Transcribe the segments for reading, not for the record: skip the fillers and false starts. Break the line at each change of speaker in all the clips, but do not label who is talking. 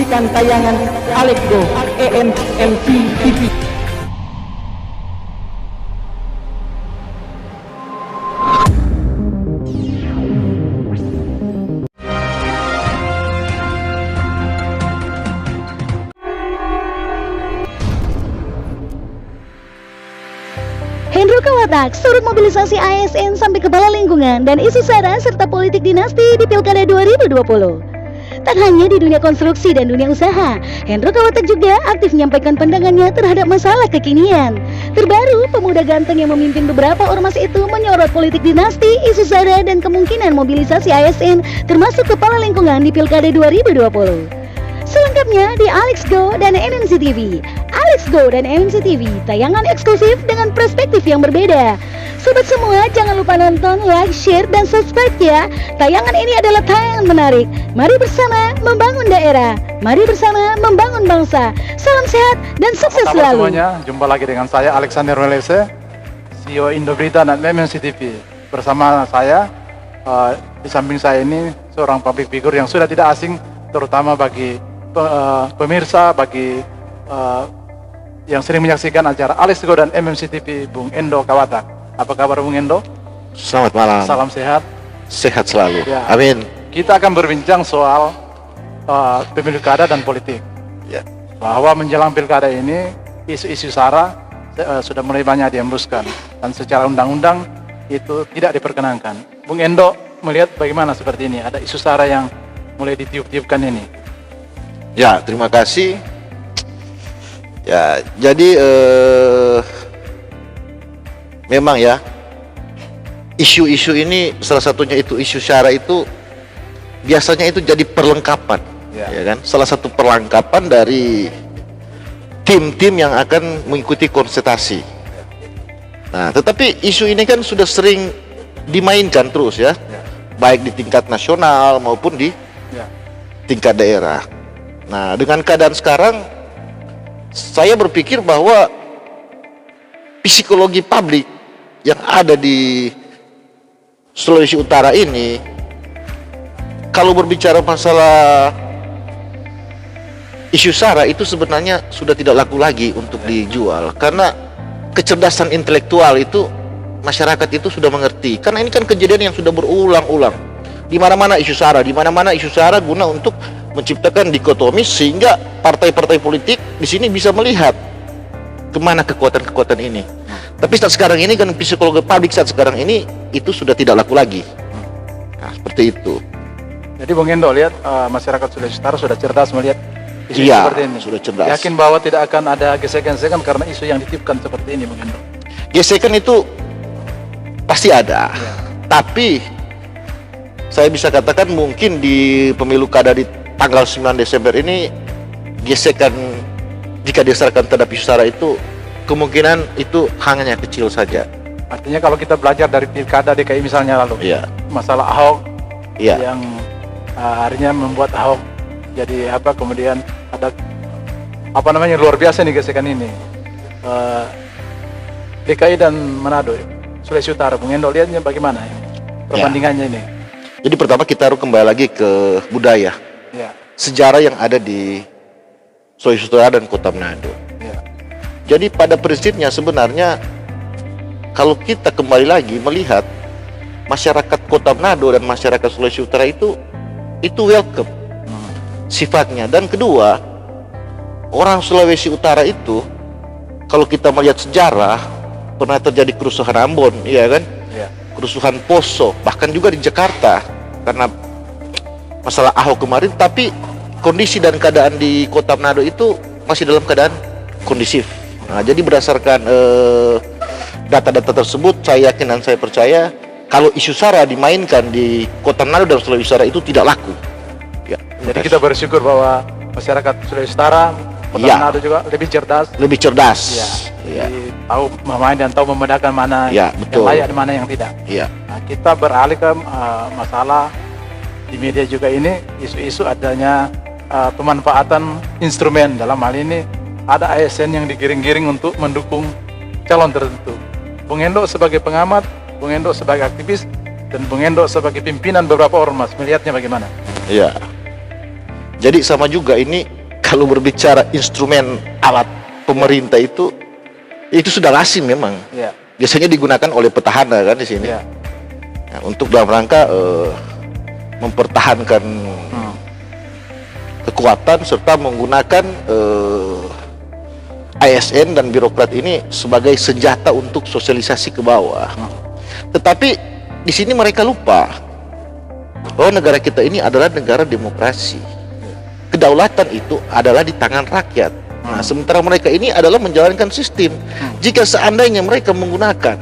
menyaksikan tayangan Alex Go EMMC TV.
Hendro Kawatak surut mobilisasi ASN sampai kepala lingkungan dan isu sara serta politik dinasti di Pilkada 2020. Tak hanya di dunia konstruksi dan dunia usaha, Hendro Kawatak juga aktif menyampaikan pandangannya terhadap masalah kekinian. Terbaru, pemuda ganteng yang memimpin beberapa ormas itu menyorot politik dinasti, isu sara dan kemungkinan mobilisasi ASN termasuk kepala lingkungan di Pilkada 2020. Selengkapnya di Alex Go dan MMC TV. Alex Go dan MMC TV, tayangan eksklusif dengan perspektif yang berbeda. Sobat semua, jangan lupa nonton, like, share, dan subscribe ya. Tayangan ini adalah tayangan menarik. Mari bersama membangun daerah. Mari bersama membangun bangsa. Salam sehat dan sukses selalu.
Semuanya, jumpa lagi dengan saya Alexander Melese, CEO Indoberita dan MMC TV. Bersama saya, di samping saya ini seorang public figure yang sudah tidak asing, terutama bagi pemirsa, bagi yang sering menyaksikan acara Alex Go dan MMC TV, Bung Endo Kawatak. Apa kabar Bung Endo?
Selamat malam.
Salam sehat.
Sehat selalu.
Ya.
Amin.
Kita akan berbincang soal pemilu kada dan politik.
Ya.
Bahwa menjelang pilkada ini isu-isu sara sudah mulai banyak dihembuskan dan secara undang-undang itu tidak diperkenankan. Bung Endo melihat bagaimana seperti ini? Ada isu sara yang mulai ditiup-tiupkan ini.
Ya, terima kasih. Ya, jadi memang ya isu-isu ini salah satunya itu isu sara itu biasanya itu jadi perlengkapan, ya kan? Salah satu perlengkapan dari tim-tim yang akan mengikuti konsultasi. Nah, tetapi isu ini kan sudah sering dimainkan terus ya, baik di tingkat nasional maupun di tingkat daerah. Nah, dengan keadaan sekarang, saya berpikir bahwa psikologi publik yang ada di Sulawesi Utara ini, kalau berbicara masalah isu sara itu sebenarnya sudah tidak laku lagi untuk dijual, karena kecerdasan intelektual itu masyarakat itu sudah mengerti. Karena ini kan kejadian yang sudah berulang-ulang. Di mana-mana isu sara, di mana-mana isu sara guna untuk menciptakan dikotomi sehingga partai-partai politik di sini bisa melihat kemana kekuatan-kekuatan ini. Tapi saat sekarang ini kan psikologi publik saat sekarang ini itu sudah tidak laku lagi. Nah, seperti itu.
Jadi Bung Endo lihat masyarakat Sulawesi Utara sudah cerdas melihat isu seperti ini.
Sudah cerdas.
Yakin bahwa tidak akan ada gesekan-gesekan karena isu yang ditiupkan seperti ini, Bung Endo.
Gesekan itu pasti ada. Tapi saya bisa katakan mungkin di pemilu kada di tanggal 9 Desember ini gesekan jika didasarkan terhadap isu sara itu kemungkinan itu hanya kecil saja.
Artinya kalau kita belajar dari pilkada DKI misalnya lalu, masalah Ahok yang akhirnya membuat Ahok jadi apa, kemudian ada apa namanya luar biasa nih gesekan ini. DKI dan Manado, Sulawesi Utara, Bung Endo lihatnya bagaimana perbandingannya ini?
Jadi pertama kita harus kembali lagi ke budaya. Sejarah yang ada di Sulawesi Utara dan Kota Manado. Jadi pada prinsipnya sebenarnya kalau kita kembali lagi melihat masyarakat Kota Manado dan masyarakat Sulawesi Utara itu welcome sifatnya. Dan kedua, orang Sulawesi Utara itu kalau kita melihat sejarah pernah terjadi kerusuhan Ambon, iya kan? Kerusuhan Poso, bahkan juga di Jakarta karena masalah Ahok kemarin, tapi kondisi dan keadaan di Kota Manado itu masih dalam keadaan kondisif. Nah, jadi berdasarkan data-data tersebut, saya yakin dan saya percaya kalau isu sara dimainkan di Kota Manado dan Sulawesi Utara itu tidak laku. Ya,
jadi kita bersyukur bahwa masyarakat Sulawesi Utara, Kota Manado juga lebih cerdas.
Lebih cerdas.
Tahu memain dan tahu membedakan mana yang layak dan mana yang tidak. Nah, kita beralih ke masalah di media juga ini, isu-isu adanya pemanfaatan instrumen. Dalam hal ini ada ASN yang digiring-giring untuk mendukung calon tertentu. Bung Endo sebagai pengamat, Bung Endo sebagai aktivis, dan Bung Endo sebagai pimpinan beberapa ormas, melihatnya bagaimana?
Jadi sama juga ini kalau berbicara instrumen alat pemerintah itu sudah lazim memang. Ya. Biasanya digunakan oleh petahana kan di sini. Ya. Nah, untuk dalam rangka mempertahankan kekuatan serta menggunakan ASN dan birokrat ini sebagai senjata untuk sosialisasi ke bawah. Tetapi di sini mereka lupa bahwa negara kita ini adalah negara demokrasi. Kedaulatan itu adalah di tangan rakyat. Nah, sementara mereka ini adalah menjalankan sistem. Jika seandainya mereka menggunakan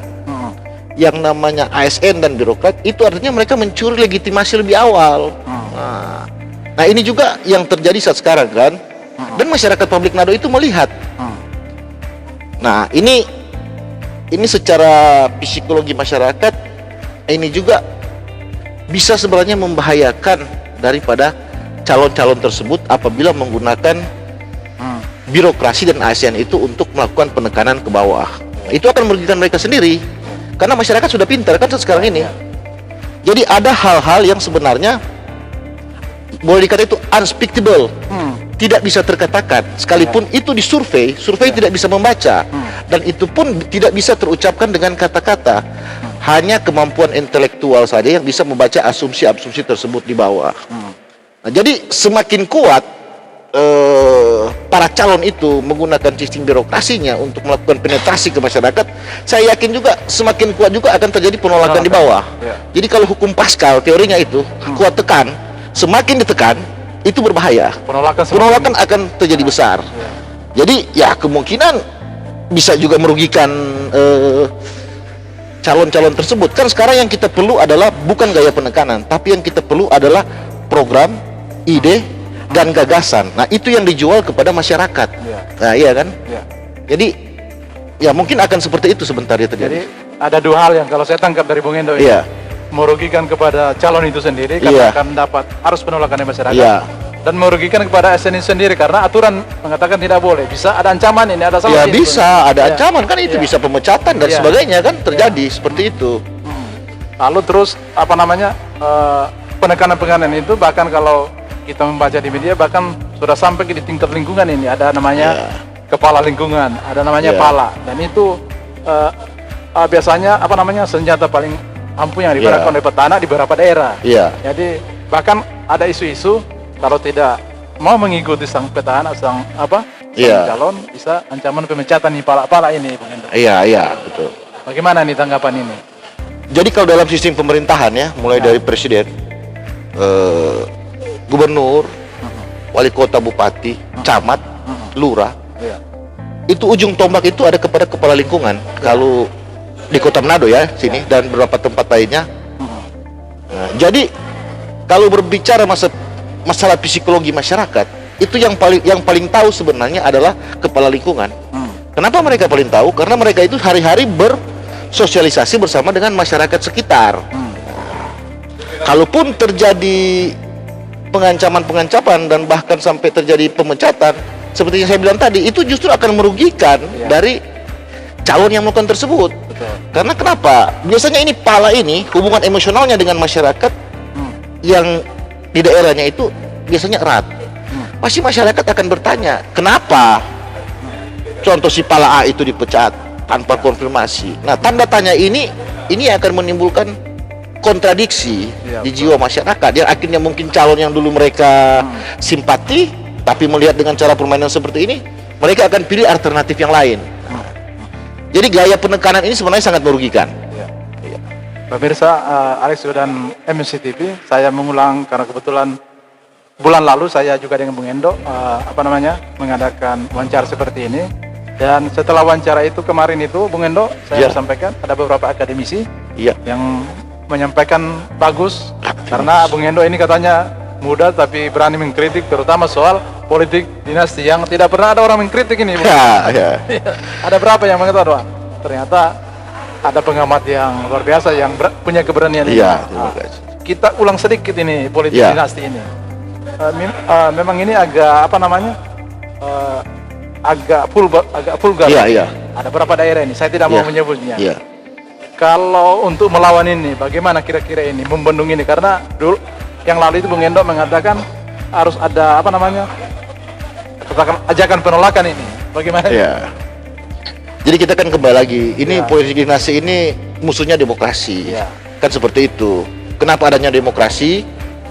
yang namanya ASN dan birokrat, itu artinya mereka mencuri legitimasi lebih awal. Nah, ini juga yang terjadi saat sekarang kan. Dan masyarakat Publik Nado itu melihat. Nah, ini secara psikologi masyarakat ini juga bisa sebenarnya membahayakan daripada calon-calon tersebut apabila menggunakan birokrasi dan ASN itu untuk melakukan penekanan ke bawah. Itu akan merugikan mereka sendiri karena masyarakat sudah pintar kan sekarang ini. Jadi ada hal-hal yang sebenarnya boleh dikatakan itu unspeakable, tidak bisa terkatakan sekalipun itu disurvei tidak bisa membaca, dan itu pun tidak bisa terucapkan dengan kata-kata. Hanya kemampuan intelektual saja yang bisa membaca asumsi-asumsi tersebut di bawah. Nah, jadi semakin kuat para calon itu menggunakan sistem birokrasinya untuk melakukan penetrasi ke masyarakat, saya yakin juga semakin kuat juga akan terjadi penolakan di bawah. Jadi kalau hukum Pascal teorinya itu kuat tekan, semakin ditekan itu berbahaya. Penolakan akan terjadi besar. Jadi ya kemungkinan bisa juga merugikan calon-calon tersebut. Kan sekarang yang kita perlu adalah bukan gaya penekanan, tapi yang kita perlu adalah program, ide, dan gagasan. Nah, itu yang dijual kepada masyarakat. Nah, iya kan? Jadi ya mungkin akan seperti itu sebentar ya terjadi.
Jadi ada dua hal yang kalau saya tangkap dari Bung Endo ini, merugikan kepada calon itu sendiri karena akan dapat harus penolakan dari masyarakat, dan merugikan kepada ASN sendiri karena aturan mengatakan tidak boleh. Bisa ada ancaman ini, ada salah.
Ya bisa, ada ancaman kan itu bisa pemecatan dan sebagainya kan terjadi seperti itu.
Lalu terus apa namanya penekanan-penekanan itu bahkan kalau kita membaca di media bahkan sudah sampai di tingkat lingkungan ini ada namanya kepala lingkungan, ada namanya pala, dan itu biasanya apa namanya senjata paling ampuh yang digunakan oleh petani di beberapa daerah. Jadi bahkan ada isu-isu kalau tidak mau mengikuti sang petani, sang calon bisa ancaman pemecatan di pala-pala ini.
Iya, betul.
Bagaimana nih tanggapan ini?
Jadi kalau dalam sistem pemerintahan ya, mulai dari presiden, gubernur, wali kota, bupati, camat, lurah, itu ujung tombak itu ada kepada kepala lingkungan. Kalau di Kota Manado ya sini dan beberapa tempat lainnya. Nah, jadi kalau berbicara masalah psikologi masyarakat, itu yang paling tahu sebenarnya adalah kepala lingkungan. Kenapa mereka paling tahu? Karena mereka itu hari-hari bersosialisasi bersama dengan masyarakat sekitar. Kalaupun terjadi pengancaman dan bahkan sampai terjadi pemecatan, seperti yang saya bilang tadi, itu justru akan merugikan dari calon yang melakukan tersebut. Karena kenapa? Biasanya ini pala ini hubungan emosionalnya dengan masyarakat yang di daerahnya itu biasanya erat. Pasti masyarakat akan bertanya, kenapa contoh si pala A itu dipecat tanpa konfirmasi. Nah, tanda tanya ini akan menimbulkan kontradiksi di jiwa masyarakat yang akhirnya mungkin calon yang dulu mereka simpati tapi melihat dengan cara permainan seperti ini, mereka akan pilih alternatif yang lain. Jadi gaya penekanan ini sebenarnya sangat merugikan.
Pemirsa Alex dan MNC TV, saya mengulang karena kebetulan bulan lalu saya juga dengan Bung Endo mengadakan wawancara seperti ini, dan setelah wawancara itu kemarin itu Bung Endo saya sampaikan ada beberapa akademisi yang menyampaikan bagus karena Bung Endo ini katanya muda tapi berani mengkritik terutama soal politik dinasti yang tidak pernah ada orang mengkritik ini. Ada berapa yang mengatakan ternyata ada pengamat yang luar biasa yang punya keberanian ini. Kita ulang sedikit ini politik dinasti ini. Memang ini agak agak vulgar. Ada beberapa daerah ini saya tidak mau menyebutnya. Kalau untuk melawan ini, bagaimana kira-kira ini, membendung ini? Karena dulu yang lalu itu Bung Endo mengatakan harus ada ajakan penolakan ini. Bagaimana?
Ya. Jadi kita kan kembali lagi, ini politik dinasti ini musuhnya demokrasi. Ya. Kan seperti itu. Kenapa adanya demokrasi?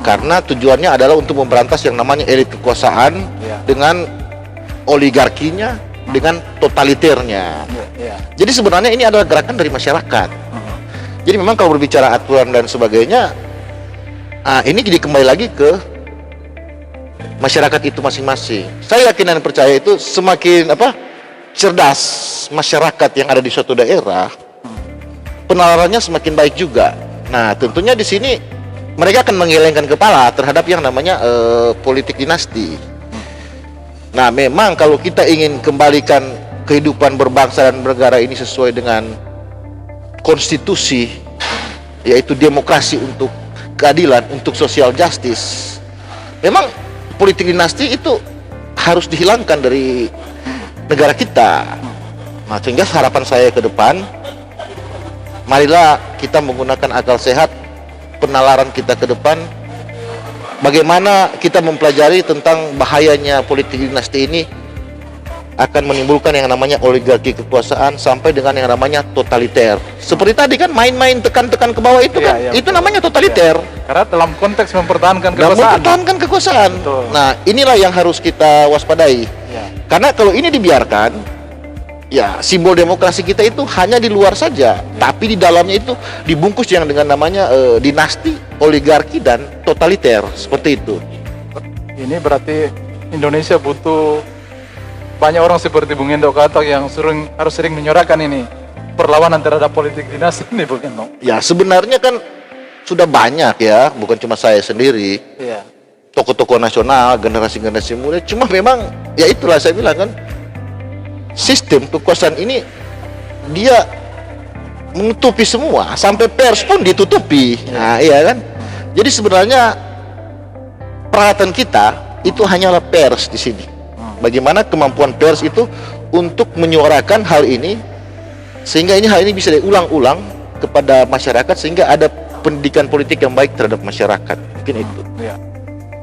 Karena tujuannya adalah untuk memberantas yang namanya elit kekuasaan dengan oligarkinya, dengan totaliternya. Jadi sebenarnya ini adalah gerakan dari masyarakat. Jadi memang kalau berbicara aturan dan sebagainya, ini jadi kembali lagi ke masyarakat itu masing-masing. Saya yakin dan percaya itu semakin cerdas masyarakat yang ada di suatu daerah, penalarannya semakin baik juga. Nah, tentunya di sini mereka akan menggelengkan kepala terhadap yang namanya politik dinasti. Nah, memang kalau kita ingin kembalikan kehidupan berbangsa dan bernegara ini sesuai dengan konstitusi, yaitu demokrasi untuk keadilan, untuk social justice, memang politik dinasti itu harus dihilangkan dari negara kita. Nah, sehingga harapan saya ke depan, marilah kita menggunakan akal sehat, penalaran kita ke depan, bagaimana kita mempelajari tentang bahayanya politik dinasti ini akan menimbulkan yang namanya oligarki kekuasaan sampai dengan yang namanya totaliter. Seperti tadi kan main-main tekan-tekan ke bawah itu itu namanya totaliter.
Karena dalam konteks mempertahankan kekuasaan.
Nah, inilah yang harus kita waspadai. Karena kalau ini dibiarkan, ya simbol demokrasi kita itu hanya di luar saja, tapi di dalamnya itu dibungkus yang dengan namanya dinasti, oligarki dan totaliter, seperti itu.
Ini berarti Indonesia butuh banyak orang seperti Bung Endo Katak yang harus sering menyuarakan ini perlawanan terhadap politik dinasti ini, Bung Endo.
Ya sebenarnya kan sudah banyak ya, bukan cuma saya sendiri. Tokoh-tokoh nasional, generasi-generasi muda. Cuma memang ya itulah saya bilang kan, sistem kekuasaan ini dia menutupi semua, sampai pers pun ditutupi. Nah, iya kan? Jadi sebenarnya peralatan kita itu hanyalah pers di sini. Bagaimana kemampuan pers itu untuk menyuarakan hal ini, sehingga hal ini bisa diulang-ulang kepada masyarakat, sehingga ada pendidikan politik yang baik terhadap masyarakat. Mungkin itu.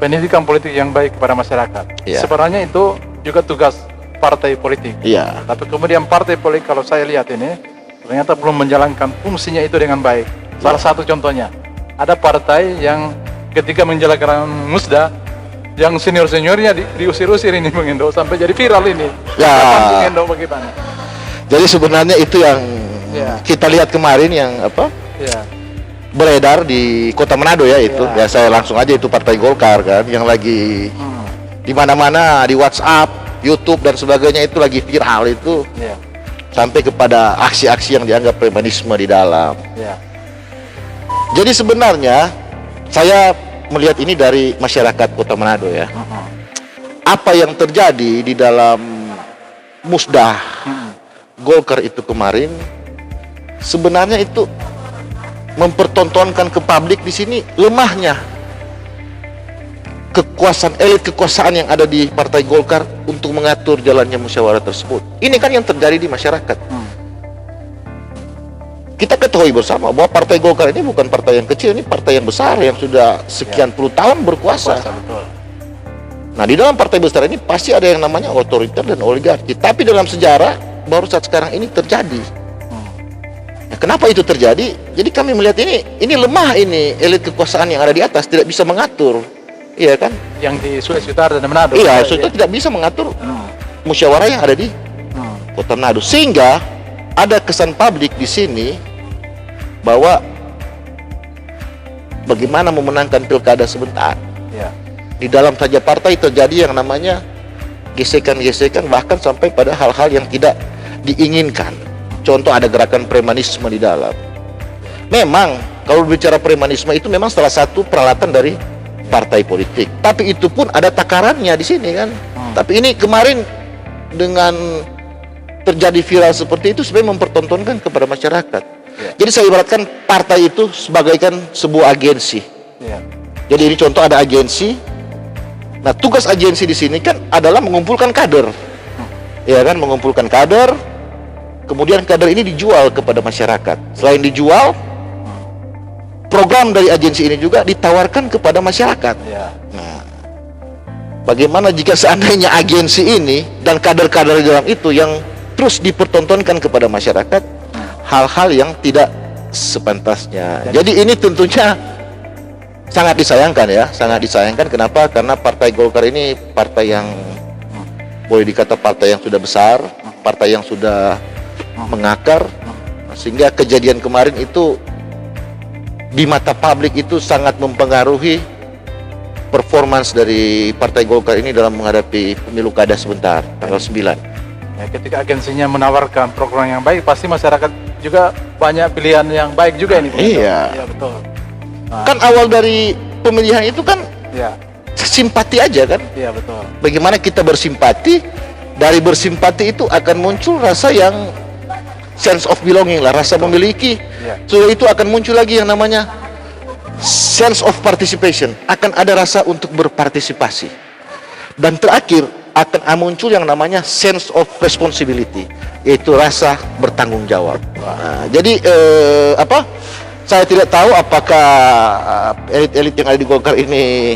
Pendidikan politik yang baik kepada masyarakat. Sebenarnya itu juga tugas partai politik. Tapi kemudian partai politik kalau saya lihat ini ternyata belum menjalankan fungsinya itu dengan baik. Salah satu contohnya, ada partai yang ketika menjalankan musda, yang senior-seniornya diusir-usir ini, Bung Endo, sampai jadi viral ini. Bung Endo bagaimana?
Jadi sebenarnya itu yang kita lihat kemarin yang beredar di Kota Manado ya itu. Ya saya langsung aja itu Partai Golkar kan yang lagi di mana-mana, di WhatsApp, YouTube dan sebagainya itu lagi viral itu. Sampai kepada aksi-aksi yang dianggap premanisme di dalam. Jadi sebenarnya saya melihat ini dari masyarakat Kota Manado ya. Apa yang terjadi di dalam musdah Golkar itu kemarin sebenarnya itu mempertontonkan ke publik di sini lemahnya kekuasaan, elit kekuasaan yang ada di Partai Golkar untuk mengatur jalannya musyawarah tersebut. Ini kan yang terjadi di masyarakat. Kita ketahui bersama bahwa Partai Golkar ini bukan partai yang kecil, ini partai yang besar yang sudah sekian puluh tahun berkuasa. Nah, di dalam partai besar ini pasti ada yang namanya otoriter dan oligarki. Tapi dalam sejarah baru saat sekarang ini terjadi. Nah, kenapa itu terjadi? Jadi kami melihat ini lemah, ini elit kekuasaan yang ada di atas tidak bisa mengatur. Iya kan?
Yang di Sulawesi Utara dan Manado.
Iya, Sulawesi Utara tidak bisa mengatur musyawarah yang ada di Kota Manado. Sehingga ada kesan publik di sini bahwa bagaimana memenangkan pilkada sebentar. Di dalam saja partai terjadi yang namanya gesekan-gesekan, bahkan sampai pada hal-hal yang tidak diinginkan. Contoh ada gerakan premanisme di dalam. Memang kalau bicara premanisme itu memang salah satu peralatan dari partai politik. Tapi itu pun ada takarannya di sini kan. Tapi ini kemarin dengan terjadi viral seperti itu sebenarnya mempertontonkan kepada masyarakat. Jadi saya ibaratkan partai itu sebagaikan sebuah agensi. Jadi ini contoh ada agensi. Nah, tugas agensi di sini kan adalah mengumpulkan kader. Ya kan, mengumpulkan kader. Kemudian kader ini dijual kepada masyarakat. Selain dijual, program dari agensi ini juga ditawarkan kepada masyarakat. Nah, bagaimana jika seandainya agensi ini dan kader-kader di dalam itu yang terus dipertontonkan kepada masyarakat hal-hal yang tidak sepantasnya. Jadi ini tentunya sangat disayangkan ya, sangat disayangkan. Kenapa? Karena Partai Golkar ini partai yang boleh dikata partai yang sudah besar, partai yang sudah mengakar, sehingga kejadian kemarin itu di mata publik itu sangat mempengaruhi performance dari Partai Golkar ini dalam menghadapi pemilu kada sebentar tanggal 9.
Ya, ketika agensinya menawarkan program yang baik, pasti masyarakat juga banyak pilihan yang baik juga ini.
Iya.
Iya betul. Nah,
kan awal dari pemilihan itu kan
ya.
simpati aja kan.
Iya betul.
Bagaimana kita bersimpati, dari bersimpati itu akan muncul rasa yang sense of belonging lah, rasa memiliki. So itu akan muncul lagi yang namanya sense of participation, akan ada rasa untuk berpartisipasi. Dan terakhir akan muncul yang namanya sense of responsibility, yaitu rasa bertanggung jawab. Nah, jadi saya tidak tahu apakah elit-elit yang ada di Golkar ini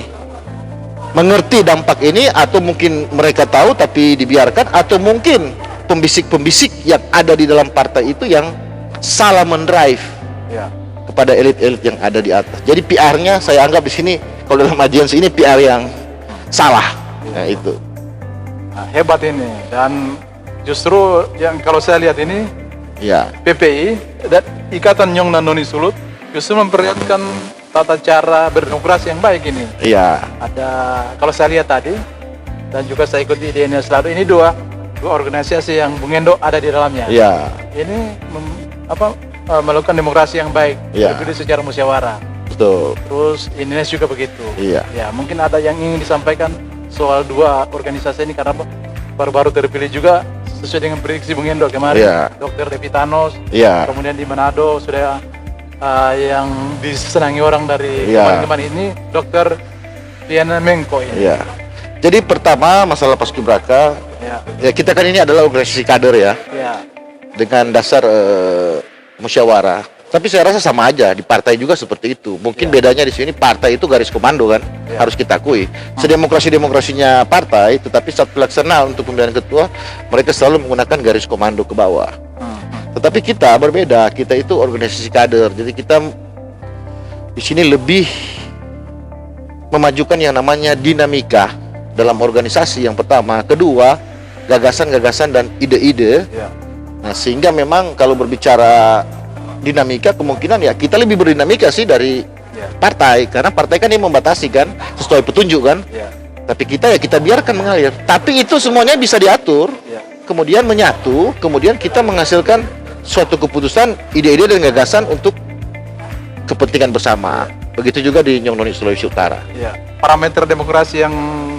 mengerti dampak ini, atau mungkin mereka tahu tapi dibiarkan, atau mungkin pembisik-pembisik yang ada di dalam partai itu yang salah mendrive kepada elit-elit yang ada di atas. Jadi PR-nya saya anggap di sini, kalau dalam agensi ini PR yang salah. Nah itu.
Nah, hebat ini, dan justru yang kalau saya lihat ini, PPI dan Ikatan Nyong dan Noni Sulut justru memperlihatkan tata cara berdemokrasi yang baik ini. Iya. Ada, kalau saya lihat tadi, dan juga saya ikuti di INS selalu, ini dua organisasi yang Bung Endo ada di dalamnya. Iya. Ini melakukan demokrasi yang baik, terpilih secara musyawarah. Betul. Terus INS juga begitu. Iya. Ya, mungkin ada yang ingin disampaikan soal dua organisasi ini, karena baru-baru terpilih juga sesuai dengan prediksi Bung Endo kemarin. Dr. Devitanos. Kemudian di Manado sudah yang disenangi orang dari teman-teman ini, Dr. Diana Mengko ini. Jadi pertama masalah Paskibraka, ya kita kan ini adalah organisasi kader ya, dengan dasar musyawarah. Tapi saya rasa sama aja di partai juga seperti itu. Mungkin bedanya di sini partai itu garis komando kan, harus kita akui. Sedemokrasi-demokrasinya partai, tetapi saat pelaksanaan untuk pemilihan ketua, mereka selalu menggunakan garis komando ke bawah. Tetapi kita berbeda, kita itu organisasi kader. Jadi kita di sini lebih memajukan yang namanya dinamika dalam organisasi yang pertama, kedua gagasan-gagasan dan ide-ide. Nah, sehingga memang kalau berbicara dinamika, kemungkinan ya kita lebih berdinamika sih dari partai, karena partai kan yang membatasi kan, sesuai petunjuk kan. Tapi kita biarkan mengalir. Tapi itu semuanya bisa diatur, kemudian menyatu, kemudian kita menghasilkan suatu keputusan, ide-ide dan gagasan untuk kepentingan bersama. Begitu juga di Nyong Noni Sulawesi Utara. Parameter demokrasi yang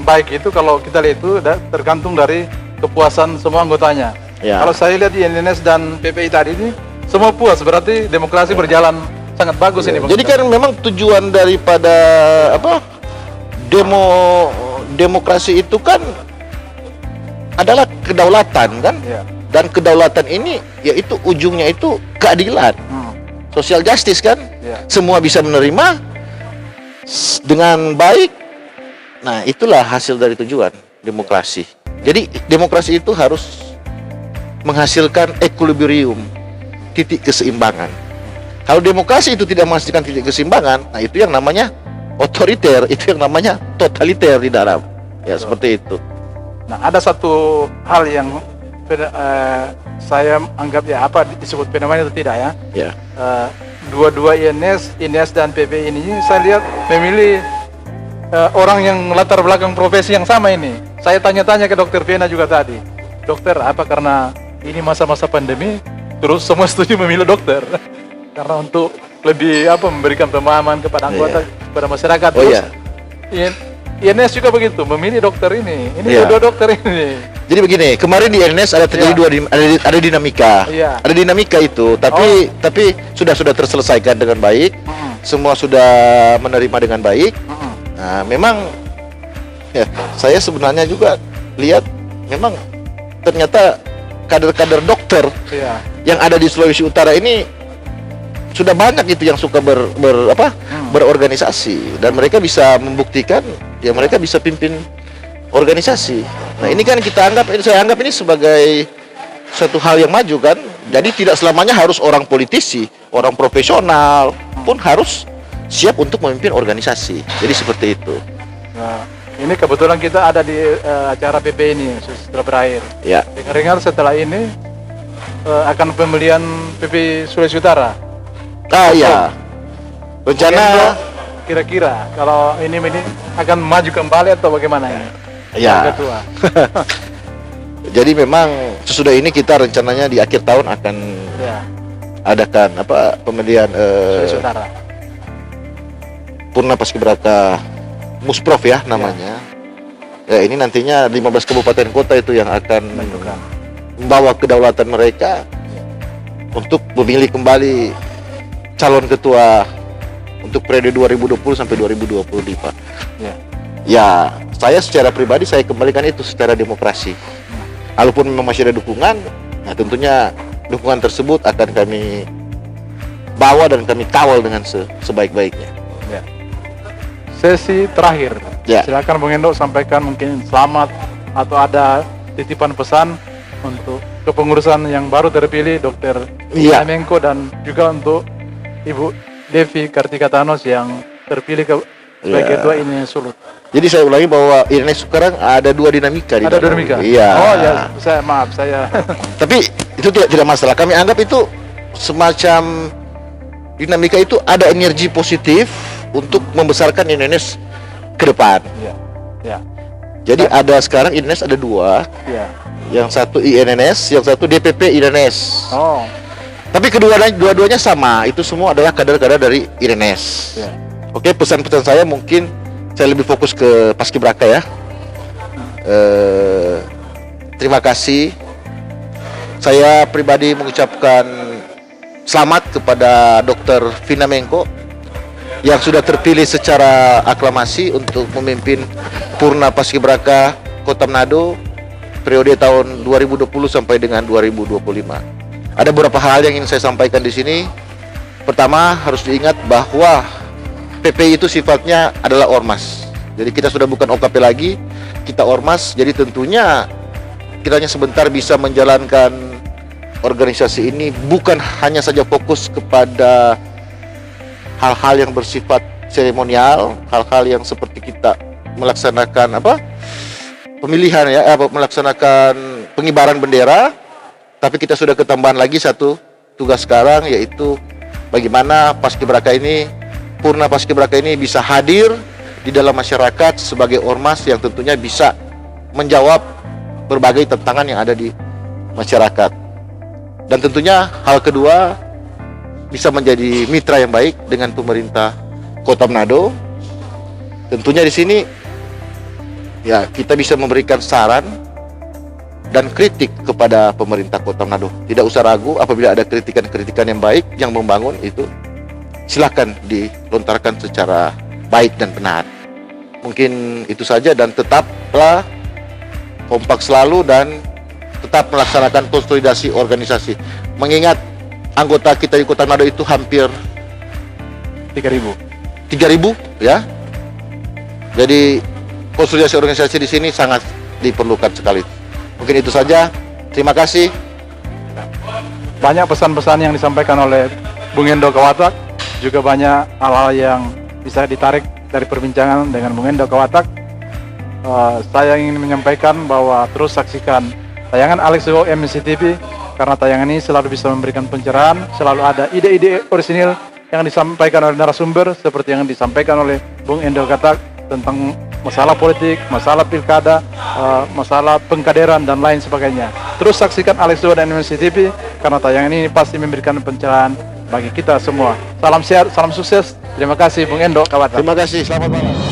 baik itu kalau kita lihat itu tergantung dari kepuasan semua anggotanya. Kalau saya lihat di INS dan PPI tadi ini semua puas, berarti demokrasi berjalan sangat bagus ini. Jadi kan memang tujuan daripada demokrasi itu kan adalah kedaulatan kan, dan kedaulatan ini yaitu ujungnya itu keadilan, social justice kan, semua bisa menerima dengan baik. Nah itulah hasil dari tujuan demokrasi. Jadi demokrasi itu harus menghasilkan equilibrium, titik keseimbangan. Kalau demokrasi itu tidak menghasilkan titik keseimbangan, nah itu yang namanya otoriter, itu yang namanya totaliter di dalam. Ya seperti itu. Nah ada satu hal yang saya anggap disebut fenomena itu tidak ya. Dua-dua INS dan PPI ini saya lihat memilih orang yang latar belakang profesi yang sama ini. Saya tanya-tanya ke Dokter Viena juga tadi, dokter apa karena ini masa-masa pandemi terus semua setuju memilih dokter karena untuk lebih memberikan pemahaman kepada anggota, kepada masyarakat. Terus INS juga begitu memilih dokter ini dua dokter ini. Jadi begini, kemarin di INS ada terjadi ada dinamika, ada dinamika itu, tapi sudah terselesaikan dengan baik, semua sudah menerima dengan baik. Nah, memang saya sebenarnya juga lihat memang ternyata kader-kader dokter yang ada di Sulawesi Utara ini sudah banyak itu yang suka berorganisasi, dan mereka bisa membuktikan mereka bisa pimpin
organisasi. Nah ini kan saya anggap ini sebagai satu hal yang maju kan. Jadi tidak selamanya harus orang politisi, orang profesional pun harus siap untuk memimpin organisasi. Jadi seperti itu.
Nah, ini kebetulan kita ada di acara PP ini setelah berakhir.
Ya.
Dengar-dengar setelah ini akan pembelian PP Sulawesi Utara.
Iya. Rencana
kira-kira kalau ini akan maju kembali atau bagaimana ini?
Ya.
Ketua.
Jadi memang sesudah ini kita rencananya di akhir tahun akan adakan pemilihan
Sulawesi Utara.
Purna Paskibraka Musprof ya namanya. Ya ini nantinya 15 kabupaten kota itu yang akan membawa kedaulatan mereka untuk memilih kembali calon ketua untuk periode 2020 sampai 2025. Ya, saya secara pribadi saya kembalikan itu secara demokrasi. Walaupun memang masih ada dukungan, nah tentunya dukungan tersebut akan kami bawa dan kami kawal dengan sebaik-baiknya.
Ya. Sesi terakhir, silakan Bung Endo sampaikan mungkin selamat atau ada titipan pesan untuk kepengurusan yang baru terpilih Dr. Menko dan juga untuk Ibu Devi Kartika Thanos yang terpilih sebagai ketua INES Sulut.
Jadi saya ulangi bahwa INES sekarang ada dua dinamika.
Ada dinamika?
Iya.
Oh ya, maaf saya.
Tapi itu tidak masalah. Kami anggap itu semacam dinamika itu ada energi positif untuk membesarkan INES ke depan. Ya. Jadi ada sekarang INES ada dua. Ya. Yang satu INES, yang satu DPP INES. Oh. Tapi dua-duanya sama. Itu semua adalah kader-kader dari INES. Ya. Oke, pesan-pesan saya mungkin saya lebih fokus ke Paskibraka ya. Terima kasih. Saya pribadi mengucapkan selamat kepada Dr. Vina Menko yang sudah terpilih secara aklamasi untuk memimpin Purna Paskibraka Kota Manado periode tahun 2020 sampai dengan 2025. Ada beberapa hal yang ingin saya sampaikan di sini. Pertama, harus diingat bahwa PPI itu sifatnya adalah ormas. Jadi kita sudah bukan OKP lagi, kita ormas. Jadi tentunya kita hanya sebentar bisa menjalankan organisasi ini bukan hanya saja fokus kepada hal-hal yang bersifat seremonial, hal-hal yang seperti kita melaksanakan pemilihan ya, melaksanakan pengibaran bendera, tapi kita sudah ketambahan lagi satu tugas sekarang, yaitu bagaimana Paskibraka ini, Purna Paskibraka ini bisa hadir di dalam masyarakat sebagai ormas yang tentunya bisa menjawab berbagai tantangan yang ada di masyarakat. Dan tentunya hal kedua, bisa menjadi mitra yang baik dengan pemerintah Kota Manado. Tentunya di sini ya kita bisa memberikan saran dan kritik kepada pemerintah Kota Manado. Tidak usah ragu, apabila ada kritikan-kritikan yang baik, yang membangun, itu silakan dilontarkan secara baik dan benar. Mungkin itu saja, dan tetaplah kompak selalu dan tetap melaksanakan konsolidasi organisasi. Mengingat anggota kita di Kota Manado itu hampir 3.000 ya. Jadi konsolidasi organisasi di sini sangat diperlukan sekali. Mungkin itu saja. Terima kasih.
Banyak pesan-pesan yang disampaikan oleh Bung Endo Kawatak, juga banyak hal-hal yang bisa ditarik dari perbincangan dengan Bung Endo Kawatak. Saya ingin menyampaikan bahwa terus saksikan tayangan Alex Go MNC-TV, karena tayangan ini selalu bisa memberikan pencerahan, selalu ada ide-ide orisinil yang disampaikan oleh narasumber seperti yang disampaikan oleh Bung Endo Kawatak tentang masalah politik, masalah pilkada, masalah pengkaderan dan lain sebagainya. Terus saksikan Alex Go dan MNC-TV, karena tayangan ini pasti memberikan pencerahan bagi kita semua. Salam sehat, salam sukses. Terima kasih Bung Endo Kawatak.
Terima kasih, selamat malam.